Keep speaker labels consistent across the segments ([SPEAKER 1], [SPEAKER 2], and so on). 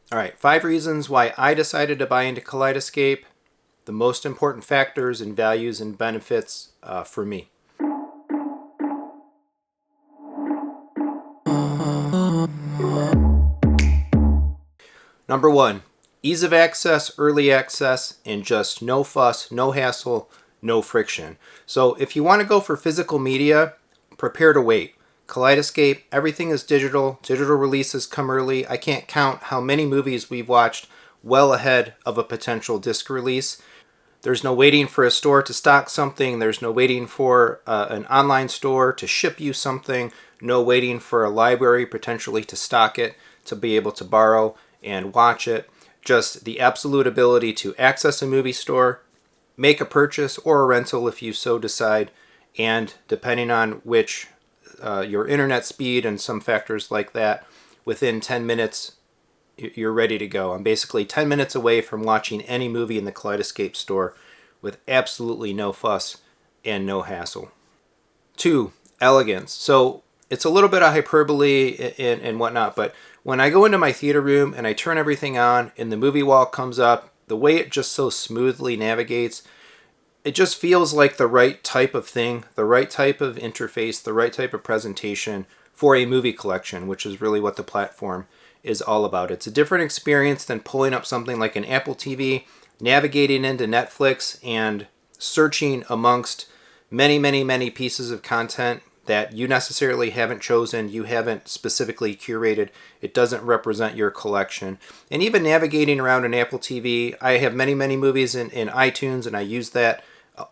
[SPEAKER 1] All right, 5 reasons why I decided to buy into Kaleidescape, the most important factors and values and benefits for me. Number 1, ease of access, early access, and just no fuss, no hassle, no friction. So if you want to go for physical media, prepare to wait. Kaleidescape, everything is digital. Digital releases come early. I can't count how many movies we've watched well ahead of a potential disc release. There's no waiting for a store to stock something. There's no waiting for an online store to ship you something. No waiting for a library potentially to stock it, to be able to borrow and watch it. Just the absolute ability to access a movie store, make a purchase or a rental if you so decide, and depending on which your internet speed and some factors like that, within 10 minutes you're ready to go. I'm basically 10 minutes away from watching any movie in the Kaleidescape store with absolutely no fuss and no hassle. 2, elegance. So it's a little bit of hyperbole and whatnot, but when I go into my theater room and I turn everything on and the movie wall comes up, the way it just so smoothly navigates, it just feels like the right type of thing, the right type of interface, the right type of presentation for a movie collection, which is really what the platform is all about. It's a different experience than pulling up something like an Apple TV, navigating into Netflix, and searching amongst many pieces of content that you necessarily haven't chosen, you haven't specifically curated. It doesn't represent your collection. And even navigating around an Apple TV, I have many movies in iTunes, and I use that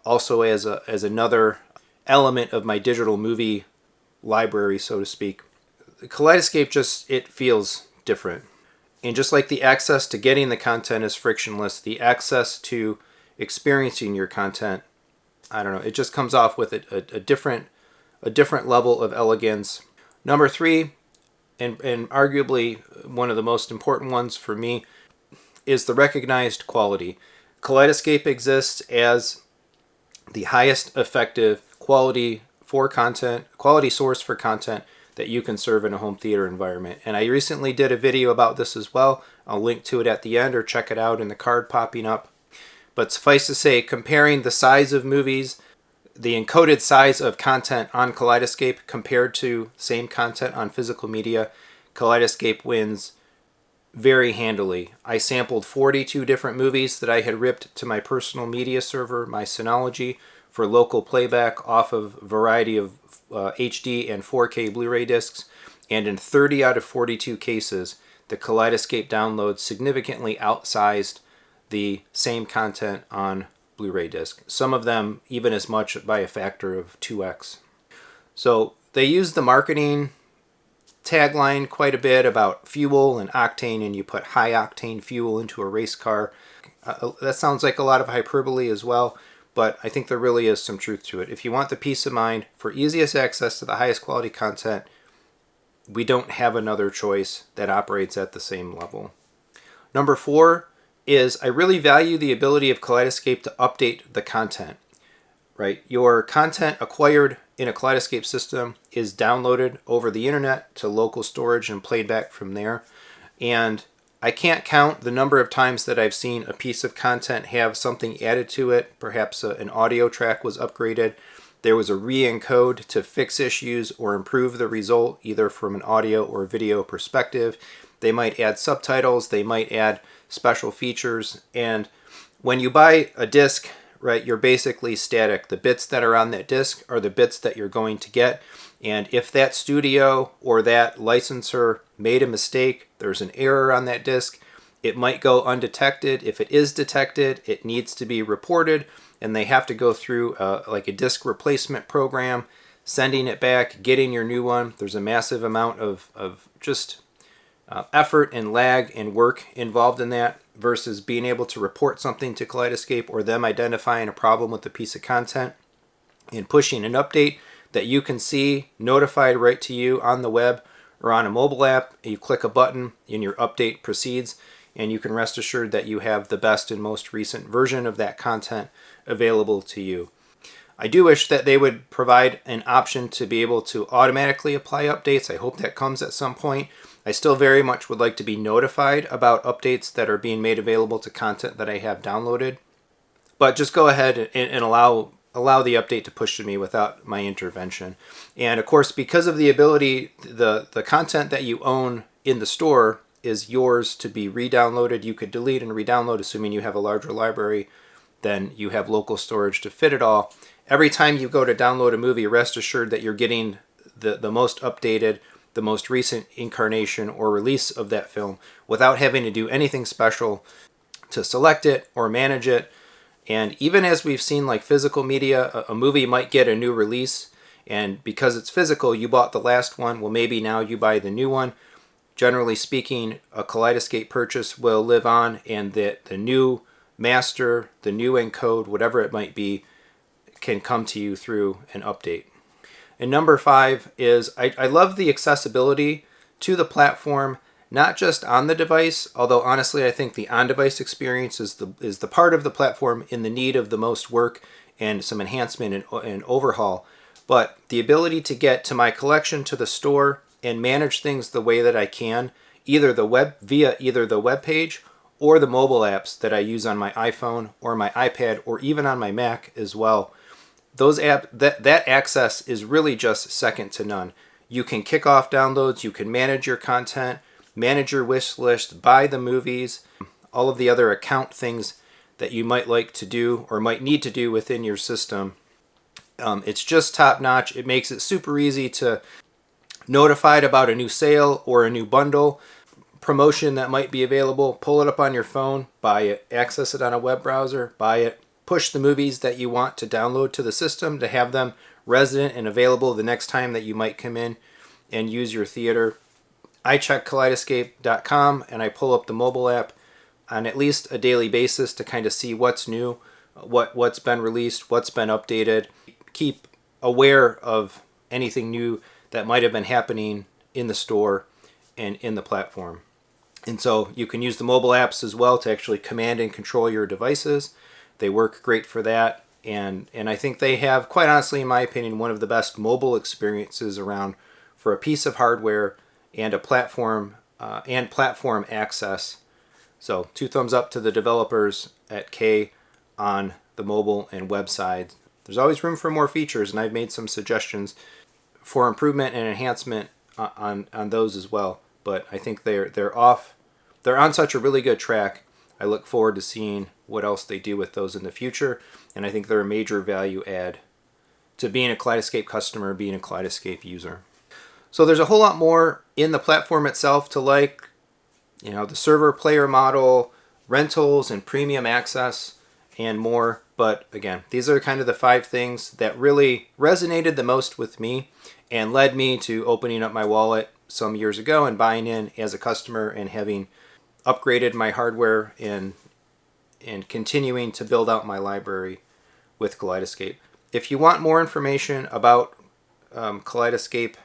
[SPEAKER 1] also as another element of my digital movie library, so to speak. Kaleidescape just, it feels different. And just like the access to getting the content is frictionless, the access to experiencing your content, I don't know, it just comes off with a different level of elegance. Number 3, and arguably one of the most important ones for me, is the recognized quality. Kaleidescape exists as the highest effective quality source for content that you can serve in a home theater environment. And I recently did a video about this as well. I'll link to it at the end, or check it out in the card popping up. But suffice to say, comparing the size of movies, the encoded size of content on Kaleidescape compared to same content on physical media, Kaleidescape wins very handily. I sampled 42 different movies that I had ripped to my personal media server, my Synology, for local playback off of a variety of HD and 4K Blu-ray discs, and in 30 out of 42 cases, the Kaleidescape download significantly outsized the same content on Blu-ray disc. Some of them even as much by a factor of 2x. So they use the marketing tagline quite a bit about fuel and octane, and you put high octane fuel into a race car. That sounds like a lot of hyperbole as well, but I think there really is some truth to it. If you want the peace of mind for easiest access to the highest quality content, we don't have another choice that operates at the same level. Number 4 is I really value the ability of Kaleidescape to update the content. Right? Your content acquired in a Kaleidescape system is downloaded over the internet to local storage and played back from there. And I can't count the number of times that I've seen a piece of content have something added to it. Perhaps an audio track was upgraded. There was a re-encode to fix issues or improve the result, either from an audio or video perspective. They might add subtitles. They might add special features. And when you buy a disc, right, you're basically static. The bits that are on that disc are the bits that you're going to get. And if that studio or that licensor made a mistake, there's an error on that disc, it might go undetected. If it is detected, it needs to be reported, and they have to go through like a disc replacement program, sending it back, getting your new one. There's a massive amount of just effort and lag and work involved in that, versus being able to report something to Kaleidescape or them identifying a problem with a piece of content and pushing an update that you can see notified right to you on the web or on a mobile app. You click a button and your update proceeds, and you can rest assured that you have the best and most recent version of that content available to you. I do wish that they would provide an option to be able to automatically apply updates. I hope that comes at some point. I still very much would like to be notified about updates that are being made available to content that I have downloaded. But just go ahead and allow the update to push to me without my intervention. And of course, because of the ability, the content that you own in the store is yours to be re-downloaded. You could delete and re-download, assuming you have a larger library, then you have local storage to fit it all. Every time you go to download a movie, rest assured that you're getting the most updated, the most recent incarnation or release of that film without having to do anything special to select it or manage it. And even as we've seen, like physical media, a movie might get a new release, and because it's physical, you bought the last one. Well, maybe now you buy the new one. Generally speaking, a Kaleidescape purchase will live on, and the new master, the new encode, whatever it might be, can come to you through an update. And number 5 is I love the accessibility to the platform, not just on the device, although honestly I think the on-device experience is the part of the platform in the need of the most work and some enhancement and overhaul. But the ability to get to my collection to the store and manage things the way that I can, via either the web page or the mobile apps that I use on my iPhone or my iPad or even on my Mac as well. That access is really just second to none. You can kick off downloads, you can manage your content, manage your wish list, buy the movies, all of the other account things that you might like to do or might need to do within your system. It's just top notch. It makes it super easy to notified about a new sale or a new bundle promotion that might be available. Pull it up on your phone, buy it, access it on a web browser, buy it, push the movies that you want to download to the system to have them resident and available the next time that you might come in and use your theater. I check kaleidescape.com and I pull up the mobile app on at least a daily basis to kind of see what's new, what's been released, what's been updated. Keep aware of anything new that might have been happening in the store and in the platform. And so you can use the mobile apps as well to actually command and control your devices. They work great for that. And I think they have, quite honestly, in my opinion, one of the best mobile experiences around for a piece of hardware and a platform and platform access. So 2 thumbs up to the developers at K on the mobile and web side. There's always room for more features, and I've made some suggestions for improvement and enhancement on those as well. But I think they're on such a really good track. I look forward to seeing what else they do with those in the future, and I think they're a major value add to being a Kaleidescape customer, being a Kaleidescape user. So there's a whole lot more in the platform itself to like, the server player model, rentals and premium access, and more. But again, these are kind of the 5 things that really resonated the most with me and led me to opening up my wallet some years ago and buying in as a customer and having upgraded my hardware and continuing to build out my library with Kaleidescape. If you want more information about Kaleidescape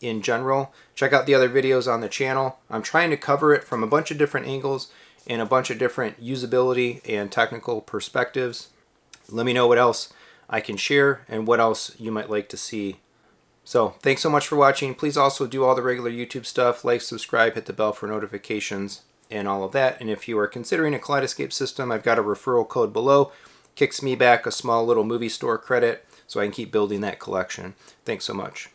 [SPEAKER 1] in general, check out the other videos on the channel. I'm trying to cover it from a bunch of different angles and a bunch of different usability and technical perspectives. Let me know what else I can share and what else you might like to see. So thanks so much for watching. Please also do all the regular YouTube stuff, like, subscribe, hit the bell for notifications and all of that. And if you are considering a Kaleidescape system, I've got a referral code below. Kicks me back a small little movie store credit so I can keep building that collection. Thanks so much.